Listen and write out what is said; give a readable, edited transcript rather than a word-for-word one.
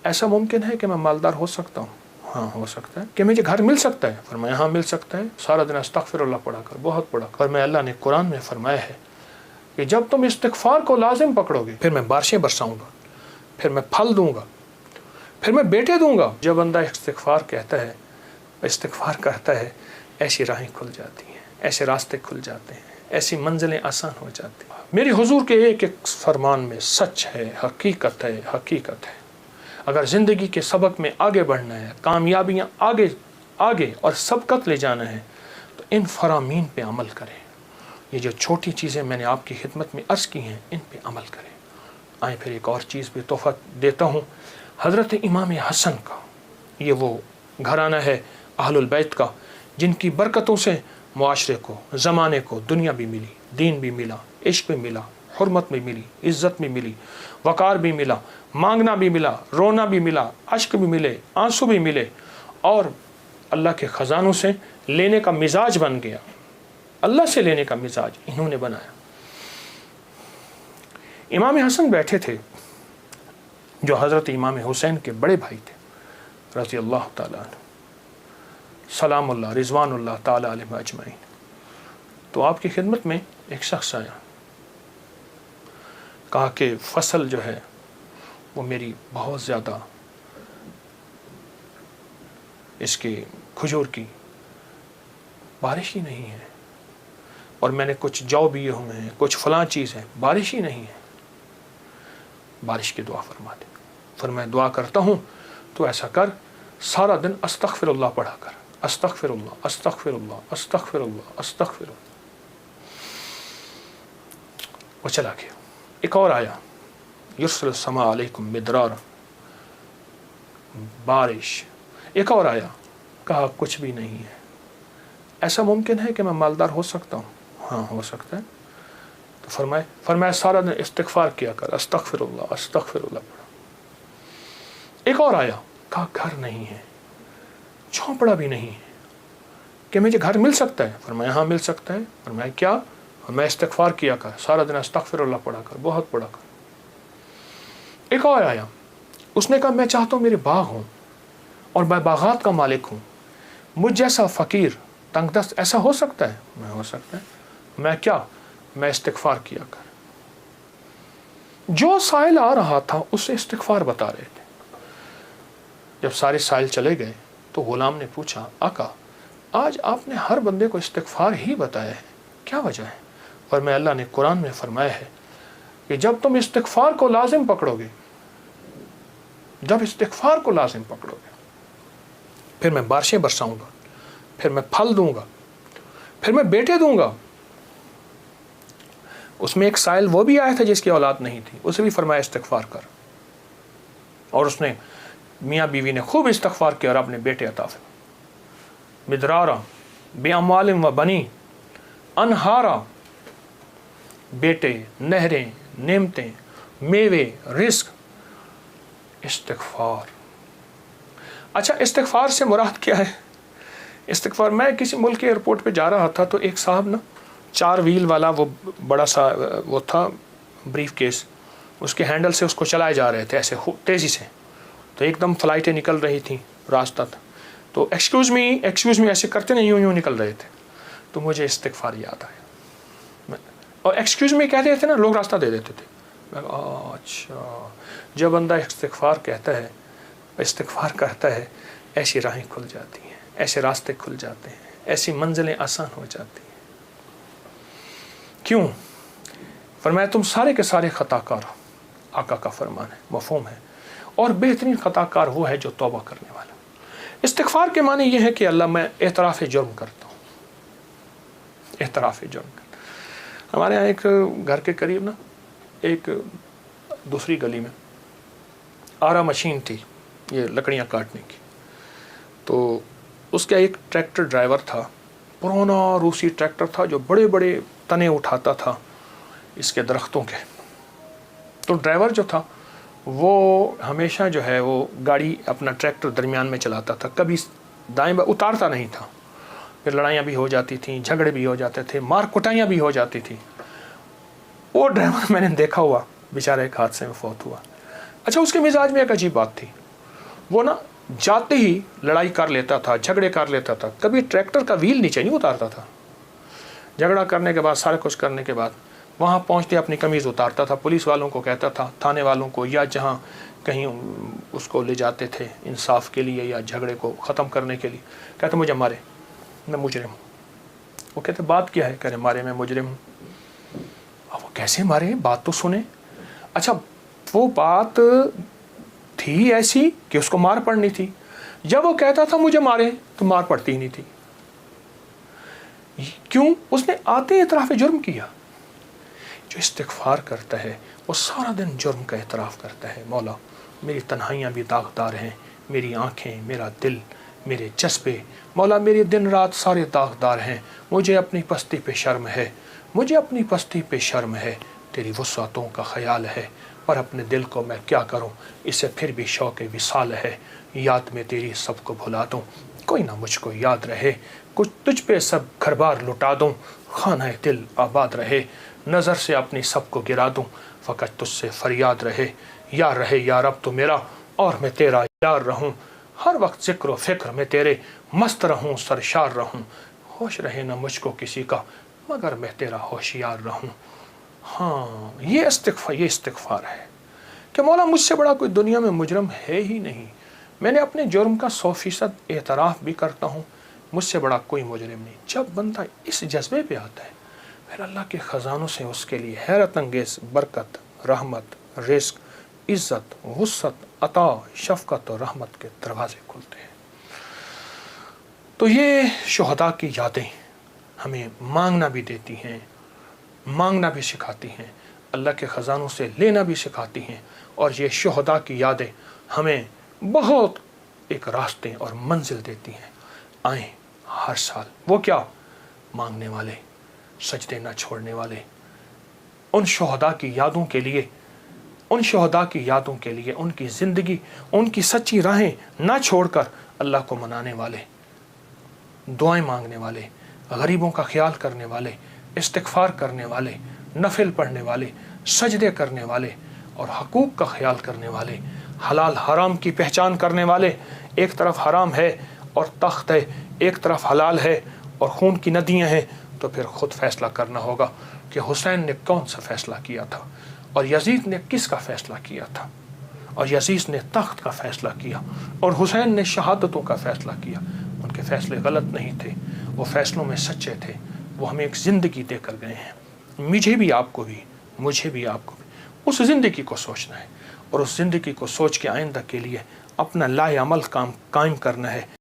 ایسا ممکن ہے کہ میں مالدار ہو سکتا ہوں؟ ہاں ہو سکتا ہے۔ کہ مجھے گھر مل سکتا ہے؟ فرمایا ہاں مل سکتا ہے، سارا دن استغفر اللہ پڑھا کر، بہت پڑھا کر۔ فرمایا اللہ نے قرآن میں فرمایا ہے کہ جب تم استغفار کو لازم پکڑو گے، پھر میں بارشیں برساؤں گا، پھر میں پھل دوں گا، پھر میں بیٹے دوں گا۔ جب بندہ استغفار کہتا ہے، استغفار کرتا ہے، ایسی راہیں کھل جاتی ہیں، ایسے راستے کھل جاتے ہیں، ایسی منزلیں آسان ہو جاتی ہیں۔ میری حضور کے ایک ایک فرمان میں سچ ہے، حقیقت ہے، حقیقت ہے۔ اگر زندگی کے سبق میں آگے بڑھنا ہے، کامیابیاں آگے اور سبقت لے جانا ہے، تو ان فرامین پہ عمل کریں۔ یہ جو چھوٹی چیزیں میں نے آپ کی خدمت میں عرض کی ہیں، ان پہ عمل کریں۔ آئیں پھر ایک اور چیز بھی تحفہ دیتا ہوں، حضرت امام حسن کا۔ یہ وہ گھرانہ ہے اہل البیت کا، جن کی برکتوں سے معاشرے کو، زمانے کو دنیا بھی ملی، دین بھی ملا، عشق بھی ملا، حرمت بھی ملی، عزت بھی ملی، وقار بھی ملا، مانگنا بھی ملا، رونا بھی ملا، اشک بھی ملے، آنسو بھی ملے، اور اللہ کے خزانوں سے لینے کا مزاج بن گیا۔ اللہ سے لینے کا مزاج انہوں نے بنایا۔ امام حسن بیٹھے تھے، جو حضرت امام حسین کے بڑے بھائی تھے رضی اللہ تعالیٰ عنہ، سلام اللہ رضوان اللہ تعالیٰ علیہ اجمعین۔ تو آپ کی خدمت میں ایک شخص آیا، کہا کہ فصل جو ہے وہ میری بہت زیادہ، اس کی کھجور کی بارش ہی نہیں ہے، اور میں نے کچھ جو بیے ہوئے ہیں، کچھ فلاں چیز ہے، بارش ہی نہیں ہے، بارش کی دعا فرما دے۔ فرمایا دعا کرتا ہوں تو ایسا کر، سارا دن استغفر اللہ پڑھا کر، استغفر اللہ استغفر اللہ استغفر اللہ استغفر اللہ۔ وہ چلا گیا۔ ایک اور آیا، یرسل السماء علیکم مدرارا، بارش۔ ایک اور آیا، کہا کچھ بھی نہیں ہے۔ ایسا ممکن ہے کہ میں مالدار ہو سکتا ہوں؟ ہاں ہو سکتا ہے۔ تو فرمایا سارا دن استغفار کیا کر، استغفر اللہ پڑھا۔ ایک اور آیا، کہا گھر نہیں ہے، جھونپڑا بھی نہیں ہے، کہ مجھے گھر مل سکتا ہے؟ فرمایا ہاں مل سکتا ہے۔ فرمایا کیا؟ میں استغفار کیا کر، سارا دن استغفر اللہ پڑھا کر، بہت پڑھا کر۔ ایک اور آیا، اس نے کہا میں چاہتا ہوں میرے باغ ہوں اور میں باغات کا مالک ہوں، مجھ جیسا فقیر تنگ دست ایسا ہو سکتا ہے؟ میں ہو سکتا ہے۔ میں کیا؟ میں استغفار کیا کر۔ جو سائل آ رہا تھا اسے استغفار بتا رہے تھے۔ جب سارے سائل چلے گئے تو غلام نے پوچھا آقا آج آپ نے ہر بندے کو استغفار ہی بتایا ہے، کیا وجہ ہے؟ فرمایا اللہ نے قرآن میں فرمایا ہے کہ جب تم استغفار کو لازم پکڑو گے، جب استغفار کو لازم پکڑو گے، پھر میں بارشیں برساؤں گا، پھر میں پھل دوں گا، پھر میں بیٹے دوں گا۔ اس میں ایک سائل وہ بھی آیا تھا جس کی اولاد نہیں تھی، اسے بھی فرمایا استغفار کر، اور اس نے میاں بیوی نے خوب استغفار کیا اور اپنے بیٹے عطا فرمائے۔ مدرارا باموال و بنی، انہارا، بیٹے، نہریں، نعمتیں، میوے، رزق، استغفار۔ اچھا استغفار سے مراد کیا ہے؟ استغفار، میں کسی ملک کے ایئرپورٹ پہ جا رہا تھا تو ایک صاحب نا 4 ویل والا وہ بڑا سا وہ تھا بریف کیس، اس کے ہینڈل سے اس کو چلائے جا رہے تھے ایسے تیزی سے، تو ایک دم فلائٹیں نکل رہی تھیں، راستہ تھا، تو ایکسکیوز می ایسے کرتے نہیں، یوں نکل رہے تھے، تو مجھے استغفار یاد آیا، اور ایکسکیوز می کہہ دیتے تھے نا، لوگ راستہ دے دیتے تھے۔ اچھا، جب بندہ استغفار کہتا ہے، استغفار کرتا ہے، ایسی راہیں کھل جاتی ہیں، ایسے راستے کھل جاتے ہیں، ایسی منزلیں آسان ہو جاتی ہیں۔ کیوں؟ فرمایا تم سارے کے سارے خطا کار ہو، آقا کا فرمان ہے، مفہوم ہے، اور بہترین خطا کار وہ ہے جو توبہ کرنے والا۔ استغفار کے معنی یہ ہے کہ اللہ میں اعتراف جرم کرتا ہوں، اعتراف جرم کرتا ہوں۔ ہمارے یہاں ایک گھر کے قریب نا ایک دوسری گلی میں آرا مشین تھی، یہ لکڑیاں کاٹنے کی، تو اس کا ایک ٹریکٹر ڈرائیور تھا، پرانا روسی ٹریکٹر تھا جو بڑے بڑے تنے اٹھاتا تھا اس کے درختوں کے۔ تو ڈرائیور جو تھا وہ ہمیشہ جو ہے وہ گاڑی اپنا ٹریکٹر درمیان میں چلاتا تھا، کبھی دائیں بائیں اتارتا نہیں تھا، پھر لڑائیاں بھی ہو جاتی تھیں، جھگڑے بھی ہو جاتے تھے، مار کٹائیاں بھی ہو جاتی تھیں۔ وہ ڈرائیور میں نے دیکھا ہوا بیچارہ ایک حادثے میں فوت ہوا۔ اچھا اس کے مزاج میں ایک عجیب بات تھی، وہ نا جاتے ہی لڑائی کر لیتا تھا, جھگڑے کر لیتا تھا, کبھی ٹریکٹر کا ویل نیچے نہیں اتارتا تھا. جھگڑا کرنے کے بعد, سارے کچھ کرنے کے بعد وہاں پہنچتے اپنی قمیض اتارتا تھا, پولیس والوں کو کہتا تھا, تھانے والوں کو, یا جہاں کہیں اس کو لے جاتے تھے انصاف کے لیے یا جھگڑے کو ختم کرنے کے لیے, کہتے مجھے مارے, میں مجرم ہوں. وہ کہتے بات کیا ہے, کہہ رہے مارے, میں مجرم ہوں. اب وہ کیسے مارے, بات تو سنیں. اچھا وہ بات تھی ایسی کہ اس کو مار پڑنی تھی. جب وہ کہتا تھا مجھے مارے تو مار پڑتی ہی نہیں تھی. کیوں؟ اس نے آتے اعتراف جرم کیا. جو استغفار کرتا ہے وہ سارا دن جرم کا اعتراف کرتا ہے. مولا میری تنہائیاں بھی داغدار ہیں, میری آنکھیں, میرا دل, میرے جذبے, مولا میرے دن رات سارے داغدار ہیں. مجھے اپنی پستی پہ شرم ہے, مجھے اپنی پستی پہ شرم ہے. تیری وسعتوں کا خیال ہے, پر اپنے دل کو میں کیا کروں, اسے پھر بھی شوق وصال ہے. یاد میں تیری سب کو بھلا دوں, کوئی نہ مجھ کو یاد رہے. کچھ تجھ پہ سب گھر بار لٹا دوں, خانہ دل آباد رہے. نظر سے اپنی سب کو گرا دوں, فقط تجھ سے فریاد رہے. یار رہے یا رب تو میرا, اور میں تیرا یار رہوں. ہر وقت ذکر و فکر میں تیرے مست رہوں, سرشار رہوں. ہوش رہے نہ مجھ کو کسی کا, مگر میں تیرا ہوشیار رہوں. ہاں یہ استغفار ہے کہ مولا مجھ سے بڑا کوئی دنیا میں مجرم ہے ہی نہیں. میں نے اپنے جرم کا 100% اعتراف بھی کرتا ہوں, مجھ سے بڑا کوئی مجرم نہیں. جب بندہ اس جذبے پہ آتا ہے پھر اللہ کے خزانوں سے اس کے لیے حیرت انگیز برکت, رحمت, رزق, عزت, وسعت, عطا, شفقت اور رحمت کے دروازے کھلتے ہیں. تو یہ شہداء کی یادیں ہمیں مانگنا بھی دیتی ہیں, مانگنا بھی سکھاتی ہیں, اللہ کے خزانوں سے لینا بھی سکھاتی ہیں. اور یہ شہداء کی یادیں ہمیں بہت ایک راستے اور منزل دیتی ہیں. آئیں ہر سال, وہ کیا, مانگنے والے, سجدے نہ چھوڑنے والے, ان شہداء کی یادوں کے لیے, ان شہداء کی یادوں کے لیے, ان کی زندگی, ان کی سچی راہیں نہ چھوڑ کر اللہ کو منانے والے, دعائیں مانگنے والے, غریبوں کا خیال کرنے والے, استغفار کرنے والے, نفل پڑھنے والے, سجدے کرنے والے اور حقوق کا خیال کرنے والے, حلال حرام کی پہچان کرنے والے. ایک طرف حرام ہے اور تخت ہے, ایک طرف حلال ہے اور خون کی ندیاں ہیں, تو پھر خود فیصلہ کرنا ہوگا کہ حسین نے کون سا فیصلہ کیا تھا اور یزید نے کس کا فیصلہ کیا تھا. اور یزید نے تخت کا فیصلہ کیا اور حسین نے شہادتوں کا فیصلہ کیا. ان کے فیصلے غلط نہیں تھے, وہ فیصلوں میں سچے تھے. وہ ہمیں ایک زندگی دے کر گئے ہیں. مجھے بھی, آپ کو بھی, مجھے بھی, آپ کو بھی اس زندگی کو سوچنا ہے, اور اس زندگی کو سوچ کے آئندہ کے لیے اپنا لائے عمل کام قائم کرنا ہے.